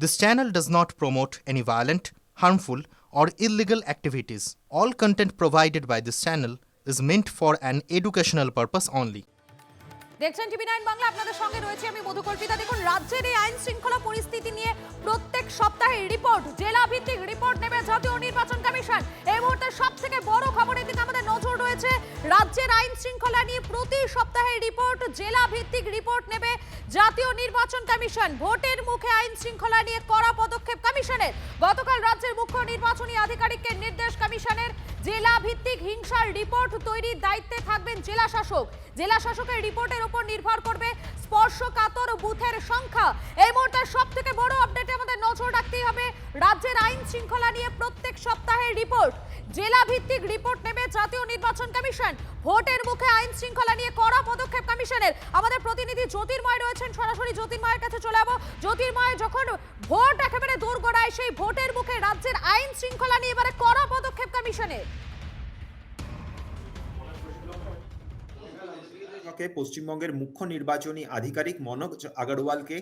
This channel does not promote any violent, harmful, or illegal activities. All content provided by this channel is meant for an educational purpose only. দেখছেন টিভি9 বাংলা, আপনাদের সঙ্গে রয়েছে আমি মধুকল্পিতা। দেখুন, রাজ্যের এই আইন শৃঙ্খলা পরিস্থিতি নিয়ে প্রত্যেক সপ্তাহে রিপোর্ট, জেলা ভিত্তিক রিপোর্ট নেবে জাতীয় নির্বাচন কমিশন। এই মুহূর্তে সবথেকে বড় খবরের দিকে আমাদের নজর রয়েছে। রাজ্যের আইন শৃঙ্খলা নিয়ে প্রতি সপ্তাহে রিপোর্ট, জেলা ভিত্তিক রিপোর্ট নেবে জাতীয় নির্বাচন কমিশন। ভোটের মুখে আইন শৃঙ্খলা নিয়ে কড়া পদক্ষেপ কমিশনের। গতকাল রাজ্যের মুখ্য নির্বাচনী আধিকারিকের নির্দেশ কমিশনের। জেলা ভিত্তিক হিংসার রিপোর্ট তৈরির দায়িত্বে থাকবেন জেলা শাসক। জেলা শাসকের রিপোর্টের উপর নির্ভর করবে স্পর্শকাতর বুথের সংখ্যা। এই মুহূর্তে সবথেকে বড় আপডেটে আমাদের নজর রাখতেই হবে। রাজ্যের আইন শৃঙ্খলা নিয়ে প্রত্যেক সপ্তাহে রিপোর্ট, জেলা ভিত্তিক রিপোর্ট নেবে জাতীয় নির্বাচন কমিশন। ভোটের মুখে আইন শৃঙ্খলা নিয়ে কড়া পদক্ষেপ কমিশনের। আমাদের প্রতিনিধি জ্যোতির্ময় রয়েছেন, সরাসরি জ্যোতির্ময়ের কাছে চলে যাবো। জ্যোতির্ময়, যখন ভোট একেবারে দোরগোড়ায়, সেই ভোটের মুখে রাজ্যের আইন শৃঙ্খলা নিয়ে এবারে কড়া পদক্ষেপ কমিশনের। পশ্চিমবঙ্গের মুখ্য নির্বাচনী আধিকারিক মনোজ আগরওয়ালকে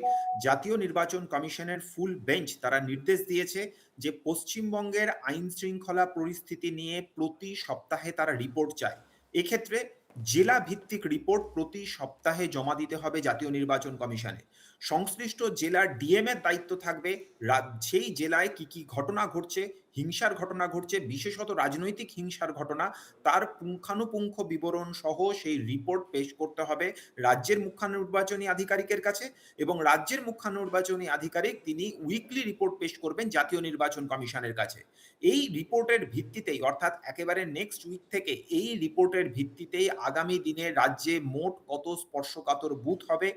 জাতীয় নির্বাচন কমিশনের ফুল বেঞ্চ তারা নির্দেশ দিয়েছে যে পশ্চিমবঙ্গের আইন শৃঙ্খলা পরিস্থিতি নিয়ে প্রতি সপ্তাহে তারা রিপোর্ট চায়। এক্ষেত্রে জেলা ভিত্তিক রিপোর্ট প্রতি সপ্তাহে জমা দিতে হবে জাতীয় নির্বাচন কমিশনে। সংশ্লিষ্ট জেলার ডিএম এর দায়িত্ব থাকবে সেই জেলায় কি কি ঘটনা ঘটছে, হিংসার ঘটনা ঘটছে, বিশেষত রাজনৈতিক হিংসার ঘটনা, তার পুঙ্খানুপুঙ্খ বিবরণ সহ সেই রিপোর্ট পেশ করতে হবে রাজ্যের মুখ্য নির্বাচনী আধিকারিকের কাছে। এবং রাজ্যের মুখ্য নির্বাচনী আধিকারিক তিনি উইকলি রিপোর্ট পেশ করবেন জাতীয় নির্বাচন কমিশনের কাছে। এই রিপোর্টের ভিত্তিতেই, অর্থাৎ একেবারে নেক্সট উইক থেকে এই রিপোর্টের ভিত্তিতেই আগামী দিনে রাজ্যে মোট কত স্পর্শকাতর বুথ হবে,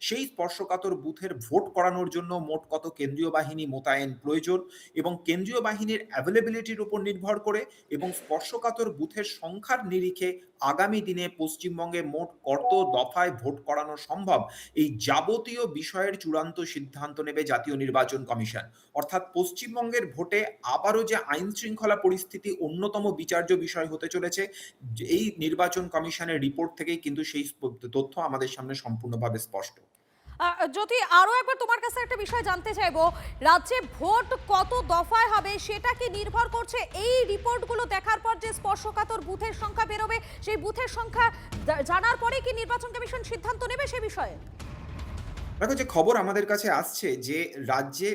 সেই স্পর্শকাতর বুথের ভোট করানোর জন্য মোট কত কেন্দ্রীয় বাহিনী মোতায়েন প্রয়োজন, এবং কেন্দ্রীয় বাহিনীর অ্যাভেলেবিলিটির উপর নির্ভর করে এবং স্পর্শকাতর বুথের সংখ্যার নিরিখে আগামী দিনে পশ্চিমবঙ্গে মোট কত দফায় ভোট করানো সম্ভব, এই যাবতীয় বিষয়ের চূড়ান্ত সিদ্ধান্ত নেবে জাতীয় নির্বাচন কমিশন। অর্থাৎ পশ্চিমবঙ্গের ভোটে আবারও যে আইন শৃঙ্খলা পরিস্থিতি অন্যতম বিচার্য বিষয় হতে চলেছে, এই নির্বাচন কমিশনের রিপোর্ট থেকেই কিন্তু সেই তথ্য আমাদের সামনে সম্পূর্ণভাবে স্পষ্ট। যদি আরো একবার তোমার কাছে একটা বিষয় জানতে চাইবো, রাজ্যে ভোট কত দফায় হবে সেটা কি নির্ভর করছে এই রিপোর্টগুলো দেখার পর যে স্পর্শকাতর বুথের সংখ্যা বেরোবে, সেই বুথের সংখ্যা জানার পরে কি নির্বাচন কমিশন সিদ্ধান্ত নেবে সে বিষয়ে? দেখো, যে খবর আমাদের কাছে আসছে যে রাজ্যে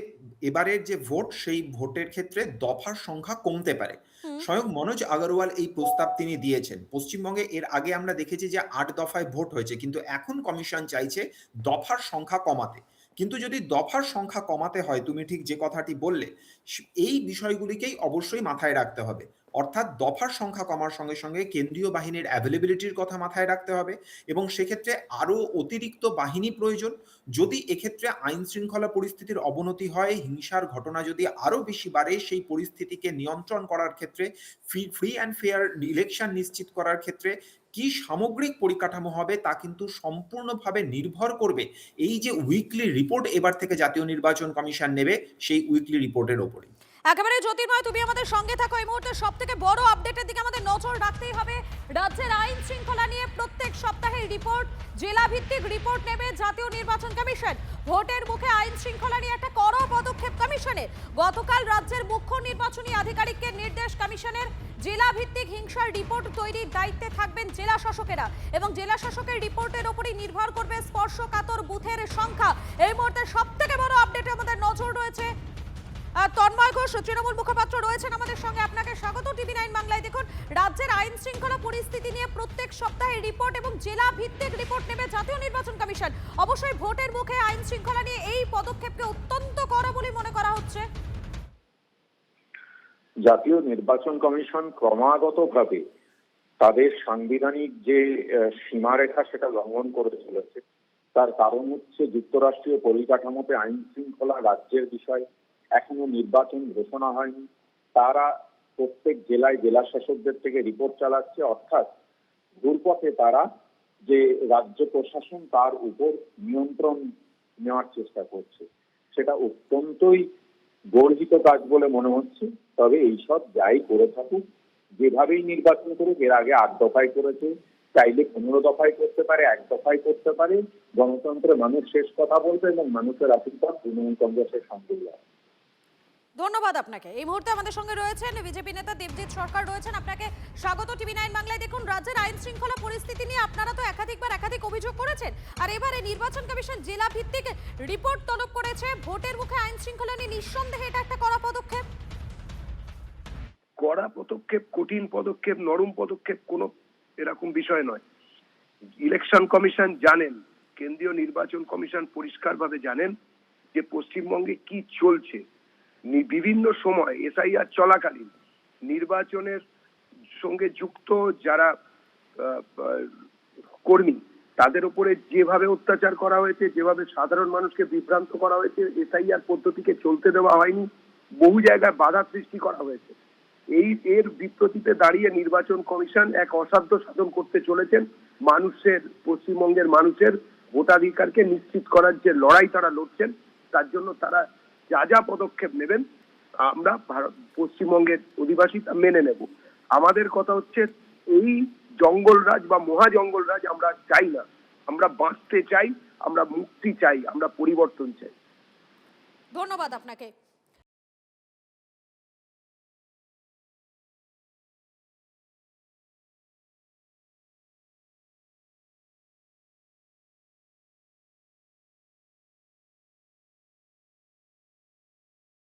এবারের যে ভোট, সেই ভোটের ক্ষেত্রে দফার সংখ্যা কমতে পারে। স্বয়ং মনোজ আগরওয়াল এই প্রস্তাব তিনি দিয়েছেন। পশ্চিমবঙ্গে এর আগে আমরা দেখেছি যে 8 দফায় ভোট হয়েছে, কিন্তু এখন কমিশন চাইছে দফার সংখ্যা কমাতে। কিন্তু যদি দফার সংখ্যা কমাতে হয়, তুমি ঠিক যে কথাটি বললে, এই বিষয়গুলিকেই অবশ্যই মাথায় রাখতে হবে। অর্থাৎ দফার সংখ্যা কমার সঙ্গে সঙ্গে কেন্দ্রীয় বাহিনীর অ্যাভেলেবিলিটির কথা মাথায় রাখতে হবে, এবং সেক্ষেত্রে আরও অতিরিক্ত বাহিনী প্রয়োজন। যদি এক্ষেত্রে আইন শৃঙ্খলা পরিস্থিতির অবনতি হয়, হিংসার ঘটনা যদি আরও বেশি বাড়ে, সেই পরিস্থিতিকে নিয়ন্ত্রণ করার ক্ষেত্রে, ফ্রি অ্যান্ড ফেয়ার ইলেকশন নিশ্চিত করার ক্ষেত্রে কি সামগ্রিক পরিকাঠামো হবে তা কিন্তু সম্পূর্ণভাবে নির্ভর করবে এই যে উইকলি রিপোর্ট এবার থেকে জাতীয় নির্বাচন কমিশন নেবে, সেই উইকলি রিপোর্টের ওপরে। একেবারে জ্যোতির্ময়, তুমি আমাদের সঙ্গে থাকো। এই মুহূর্তে সবথেকে বড় আপডেটের দিকে আমাদের নজর রাখতেই হবে। রাজ্যের আইন শৃঙ্খলা নিয়ে প্রত্যেক সপ্তাহে রিপোর্ট, জেলা ভিত্তিক রিপোর্ট নেবে জাতীয় নির্বাচন কমিশন। ভোটের মুখে আইন শৃঙ্খলা নিয়ে একটা কড়া পদক্ষেপ কমিশনের। গতকাল রাজ্যের মুখ্য নির্বাচনী আধিকারিককে নির্দেশ কমিশনের। জেলা ভিত্তিক হিংসার রিপোর্ট তৈরির দায়িত্বে থাকবেন জেলা শাসকেরা, এবং জেলা শাসকের রিপোর্টের উপরই নির্ভর করবে স্পর্শকাতর বুথের সংখ্যা। এই মুহূর্তে সবথেকে বড় আপডেটে আমাদের নজর রয়েছে। তন্ময় ঘোষ, তৃণমূল মুখপাত্র, রয়েছেন আমাদের সঙ্গে। আপনাকে স্বাগত টিভি9 বাংলায়। দেখুন, রাজ্যের আইন শৃঙ্খলা পরিস্থিতি নিয়ে প্রত্যেক সপ্তাহে রিপোর্ট এবং জেলা ভিত্তিক রিপোর্ট নেবে জাতীয় নির্বাচন কমিশন। অবশ্যই ভোটের মুখে আইন শৃঙ্খলা নিয়ে এই পদক্ষেপকে অত্যন্ত কড়া বলে মনে করা হচ্ছে। জাতীয় নির্বাচন কমিশন ক্রমাগতভাবে তাদের সাংবিধানিক যে সীমারেখা সেটা লঙ্ঘন করে চলেছে। তার কারণ হচ্ছে যুক্তরাষ্ট্রীয় পরিকাঠামোতে আইন শৃঙ্খলা রাজ্যের বিষয়, এখনো নির্বাচন ঘোষণা হয়নি, তারা প্রত্যেক জেলায় জেলা শাসকদের থেকে রিপোর্ট চালাচ্ছে। অর্থাৎ দুর্পথে তারা যে রাজ্য প্রশাসন তার উপর নিয়ন্ত্রণ নেওয়ার চেষ্টা করছে, সেটা অত্যন্তই গর্হিত কাজ বলে মনে হচ্ছে। তবে এইসব যাই করে থাকুক, যেভাবেই নির্বাচন করুক, এর আগে 8 দফায় করেছে, চাইলে 15 দফায় করতে পারে, 1 দফায় করতে পারে। গণতন্ত্রে মানুষ শেষ কথা বলবে এবং মানুষের আশীর্বাদ তৃণমূল কংগ্রেসের সঙ্গেই আছে। ধন্যবাদ আপনাকে। এই মুহূর্তে আমাদের সঙ্গে রয়েছেন বিজেপি নেতা দেবজিৎ সরকার রয়েছেন। আপনাকে স্বাগত টিভি9 বাংলায়। দেখুন, রাজ্যের আইন শৃঙ্খলা পরিস্থিতি নিয়ে আপনারা তো একাধিক অভিযোগ করেছেন, আর এবারে নির্বাচন কমিশন জেলা ভিত্তিক রিপোর্ট তলব করেছে। ভোটের মুখে আইন শৃঙ্খলা নিয়ে নিঃসন্দেহে এটা একটা কড়া পদক্ষেপ। কড়া পদক্ষেপ, কঠিন পদক্ষেপ, নরম পদক্ষেপ কোনো এরকম বিষয় নয়। ইলেকশন কমিশন জানেন, কেন্দ্রীয় নির্বাচন কমিশন পরিষ্কারভাবে জানেন যে পশ্চিমবঙ্গে কি চলছে। বিভিন্ন সময় এসআইআর চলাকালীন নির্বাচনের সঙ্গে যুক্ত যারা কর্মী, তাদের উপরে যেভাবে অত্যাচার করা হয়েছে, যেভাবে সাধারণ মানুষকে বিভ্রান্ত করা হয়েছে, এসআইআর পদ্ধতিকে চলতে দেওয়া হয়নি, বহু জায়গায় বাধা সৃষ্টি করা হয়েছে। এর বিপ্রতীতে দাঁড়িয়ে নির্বাচন কমিশন এক অসাধ্য সাধন করতে চলেছেন। মানুষের, পশ্চিমবঙ্গের মানুষের ভোটাধিকারকে নিশ্চিত করার যে লড়াই তারা লড়ছেন, তার জন্য তারা যা যা পদক্ষেপ নেবেন আমরা পশ্চিমবঙ্গের অধিবাসী তা মেনে নেব। আমাদের কথা হচ্ছে, এই জঙ্গলরাজ বা মহা জঙ্গলরাজ আমরা চাই না। আমরা বাঁচতে চাই, আমরা মুক্তি চাই, আমরা পরিবর্তন চাই। ধন্যবাদ আপনাকে।